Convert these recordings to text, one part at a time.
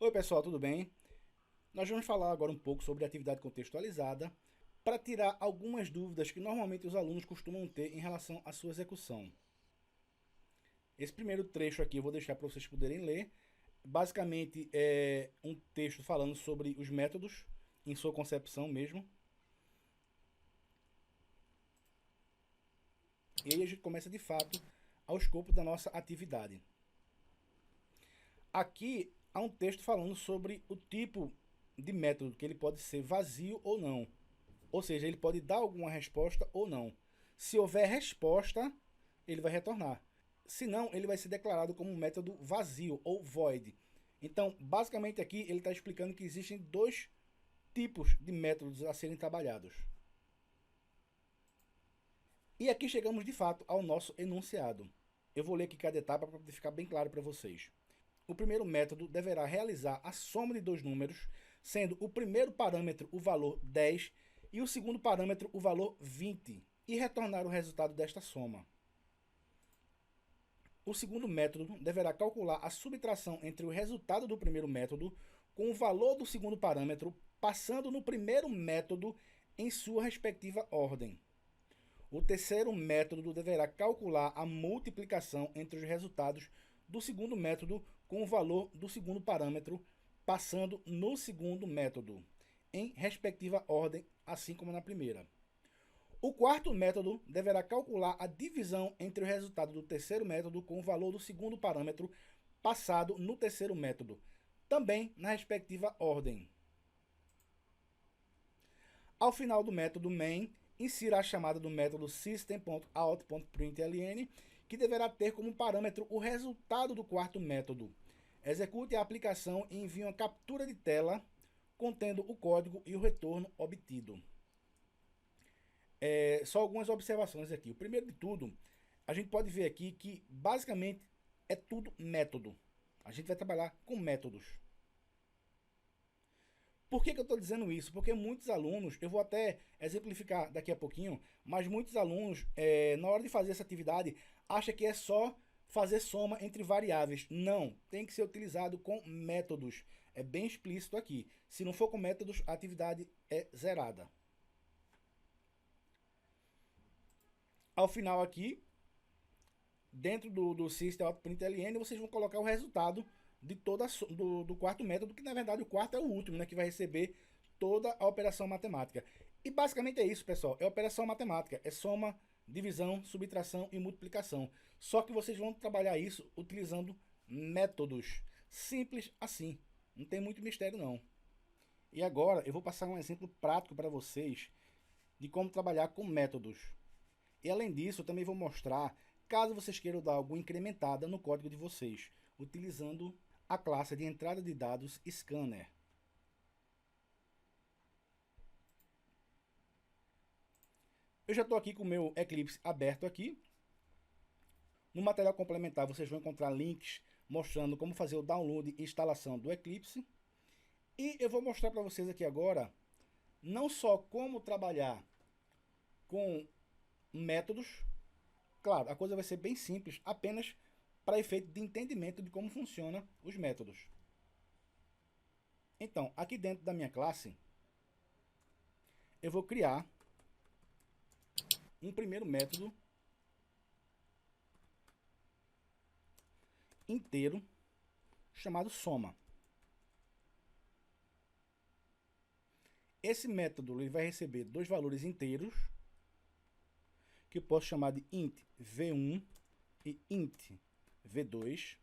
Oi pessoal, tudo bem? Nós vamos falar agora um pouco sobre atividade contextualizada para tirar algumas dúvidas que normalmente os alunos costumam ter em relação à sua execução. Esse primeiro trecho aqui eu vou deixar para vocês poderem ler. Basicamente é um texto falando sobre os métodos em sua concepção mesmo. E aí a gente começa de fato ao escopo da nossa atividade. Aqui há um texto falando sobre o tipo de método, que ele pode ser vazio ou não. Ou seja, ele pode dar alguma resposta ou não. Se houver resposta, ele vai retornar. Se não, ele vai ser declarado como um método vazio ou void. Então, basicamente aqui ele está explicando que existem dois tipos de métodos a serem trabalhados. E aqui chegamos de fato ao nosso enunciado. Eu vou ler aqui cada etapa para ficar bem claro para vocês. O primeiro método deverá realizar a soma de dois números, sendo o primeiro parâmetro o valor 10 e o segundo parâmetro o valor 20, e retornar o resultado desta soma. O segundo método deverá calcular a subtração entre o resultado do primeiro método com o valor do segundo parâmetro, passando no primeiro método em sua respectiva ordem. O terceiro método deverá calcular a multiplicação entre os resultados do segundo método com o valor do segundo parâmetro, passando no segundo método, em respectiva ordem, assim como na primeira. O quarto método deverá calcular a divisão entre o resultado do terceiro método com o valor do segundo parâmetro, passado no terceiro método, também na respectiva ordem. Ao final do método main, insira a chamada do método system.out.println, que deverá ter como parâmetro o resultado do quarto método. Execute a aplicação e envie uma captura de tela contendo o código e o retorno obtido. Só algumas observações aqui. O primeiro de tudo, a gente pode ver aqui que basicamente é tudo método. A gente vai trabalhar com métodos. Por que eu estou dizendo isso? Porque muitos alunos, eu vou até exemplificar daqui a pouquinho, mas muitos alunos, na hora de fazer essa atividade, acham que é só fazer soma entre variáveis. Não, tem que ser utilizado com métodos. É bem explícito aqui. Se não for com métodos, a atividade é zerada. Ao final aqui, dentro do system.out.println, vocês vão colocar o resultado de toda do quarto método, que na verdade o quarto é o último, né, que vai receber toda a operação matemática. E basicamente é isso, pessoal. É operação matemática, é soma, divisão, subtração e multiplicação. Só que vocês vão trabalhar isso utilizando métodos. Simples assim. Não tem muito mistério não. E agora eu vou passar um exemplo prático para vocês de como trabalhar com métodos. E além disso, eu também vou mostrar caso vocês queiram dar alguma incrementada no código de vocês, utilizando a classe de entrada de dados Scanner. Eu já estou aqui com o meu Eclipse aberto aqui. No material complementar vocês vão encontrar links mostrando como fazer o download e instalação do Eclipse. E eu vou mostrar para vocês aqui agora, não só como trabalhar com métodos. Claro, a coisa vai ser bem simples, apenas para efeito de entendimento de como funcionam os métodos. Então, aqui dentro da minha classe, eu vou criar um primeiro método inteiro chamado soma. Esse método ele vai receber dois valores inteiros, que eu posso chamar de int v1 e int v2.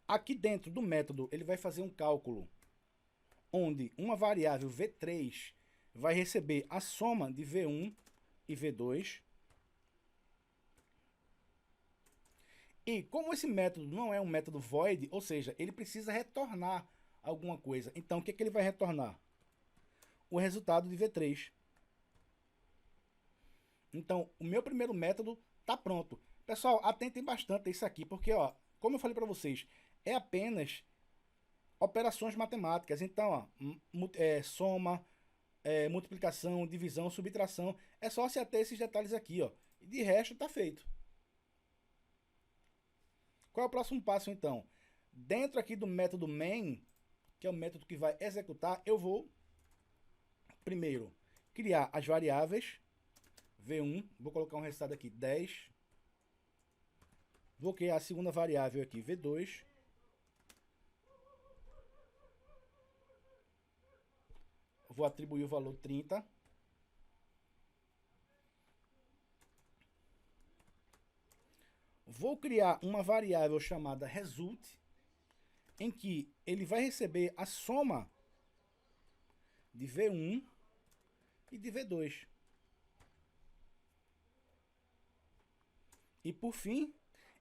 Aqui dentro do método ele vai fazer um cálculo onde uma variável v3 vai receber a soma de v1 e v2. E como esse método não é um método void, ou seja, ele precisa retornar alguma coisa. Então o que ele vai retornar? O resultado de v3. Então, o meu primeiro método está pronto. Pessoal, atentem bastante a isso aqui, porque, ó, como eu falei para vocês, é apenas operações matemáticas. Então, ó, soma, multiplicação, divisão, subtração. É só se ater esses detalhes aqui, ó. E de resto, está feito. Qual é o próximo passo, então? Dentro aqui do método main, que é o método que vai executar, eu vou, primeiro, criar as variáveis V1, vou colocar um resultado aqui, 10. Vou criar a segunda variável aqui, V2. Vou atribuir o valor 30. Vou criar uma variável chamada result, em que ele vai receber a soma de V1 e de V2. E por fim,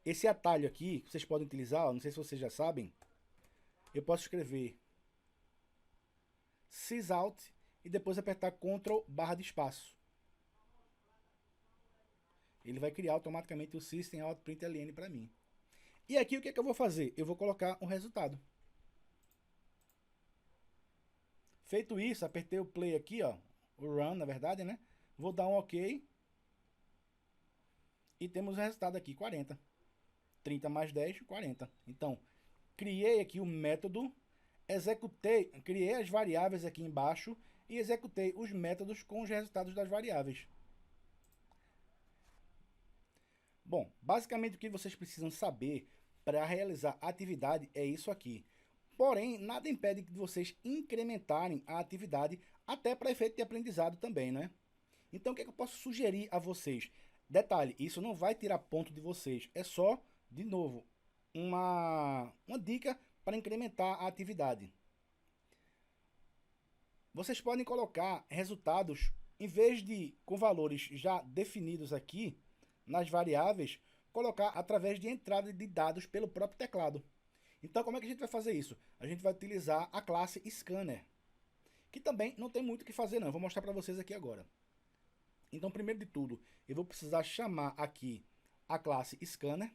esse atalho aqui, que vocês podem utilizar, não sei se vocês já sabem, eu posso escrever sysout e depois apertar Ctrl barra de espaço. Ele vai criar automaticamente o System Out Println para mim. E aqui o que é que eu vou fazer? Eu vou colocar um resultado. Feito isso, apertei o play aqui, ó, o run, na verdade, né? Vou dar um OK. E temos o resultado aqui, 40. 30 mais 10, 40. Então, criei aqui o método, criei as variáveis aqui embaixo e executei os métodos com os resultados das variáveis. Bom, basicamente o que vocês precisam saber para realizar a atividade é isso aqui. Porém, nada impede de vocês incrementarem a atividade até para efeito de aprendizado também, né? Então, o que é que eu posso sugerir a vocês? Detalhe, isso não vai tirar ponto de vocês, é só, de novo, uma dica para incrementar a atividade. Vocês podem colocar resultados, em vez de com valores já definidos aqui, nas variáveis, colocar através de entrada de dados pelo próprio teclado. Então, como é que a gente vai fazer isso? A gente vai utilizar a classe Scanner, que também não tem muito o que fazer não, eu vou mostrar para vocês aqui agora. Então, primeiro de tudo, eu vou precisar chamar aqui a classe Scanner.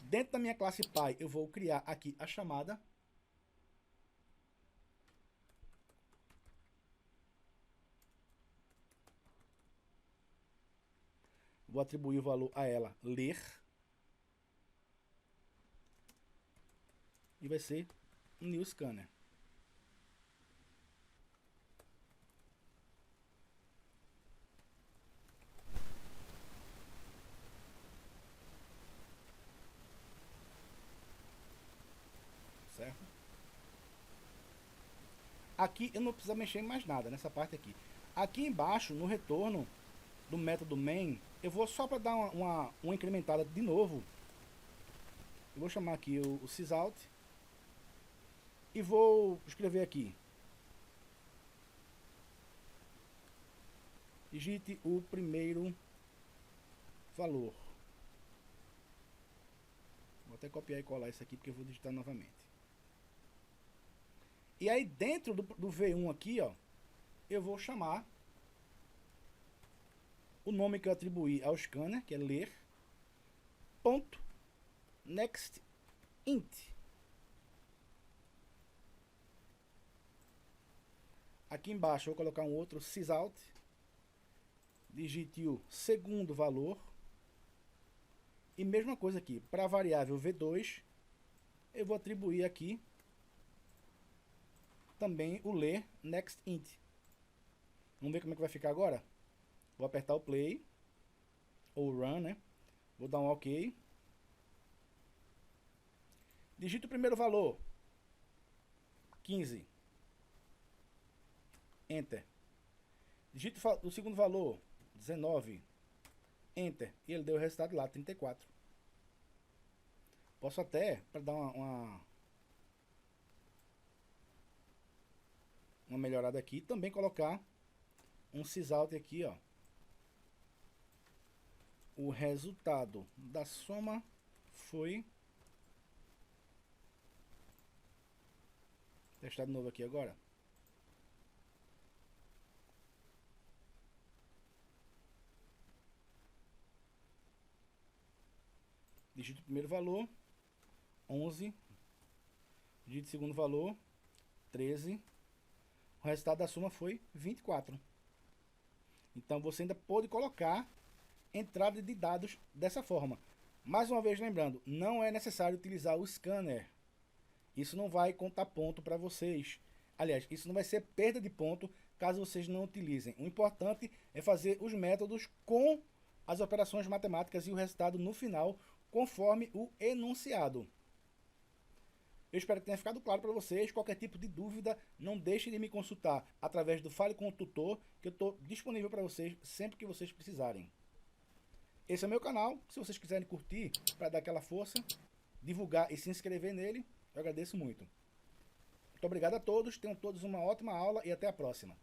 Dentro da minha classe Py, eu vou criar aqui a chamada. Vou atribuir o valor a ela, ler. E vai ser um new scanner. Certo? Aqui eu não preciso mexer em mais nada, nessa parte aqui. Aqui embaixo, no retorno do método main, eu vou só para dar uma incrementada de novo. Eu vou chamar aqui o sysout. E vou escrever aqui. Digite o primeiro valor. Vou até copiar e colar isso aqui porque eu vou digitar novamente. E aí dentro do V1 aqui, ó, eu vou chamar o nome que eu atribuí ao scanner, que é ler, ponto, next int. Aqui embaixo eu vou colocar um outro sysout. Digite o segundo valor. E mesma coisa aqui, para a variável V2, eu vou atribuir aqui também o ler next int. Vamos ver como é que vai ficar agora? Vou apertar o play, ou run, né? Vou dar um OK. Digito o primeiro valor, 15. Enter. Digito o segundo valor, 19. Enter. E ele deu o resultado lá, 34. Posso até, para dar uma melhorada aqui, também colocar um sysout aqui, ó. O resultado da soma foi... Testar de novo aqui agora. Digito o primeiro valor, 11. Digito o segundo valor, 13. O resultado da soma foi 24. Então você ainda pode colocar entrada de dados dessa forma. Mais uma vez lembrando, não é necessário utilizar o scanner. Isso não vai contar ponto para vocês. Aliás, isso não vai ser perda de ponto caso vocês não utilizem. O importante é fazer os métodos com as operações matemáticas e o resultado no final, conforme o enunciado. Eu espero que tenha ficado claro para vocês. Qualquer tipo de dúvida, não deixe de me consultar através do Fale com o Tutor, que eu estou disponível para vocês sempre que vocês precisarem. Esse é o meu canal. Se vocês quiserem curtir para dar aquela força, divulgar e se inscrever nele, eu agradeço muito. Muito obrigado a todos, tenham todos uma ótima aula e até a próxima.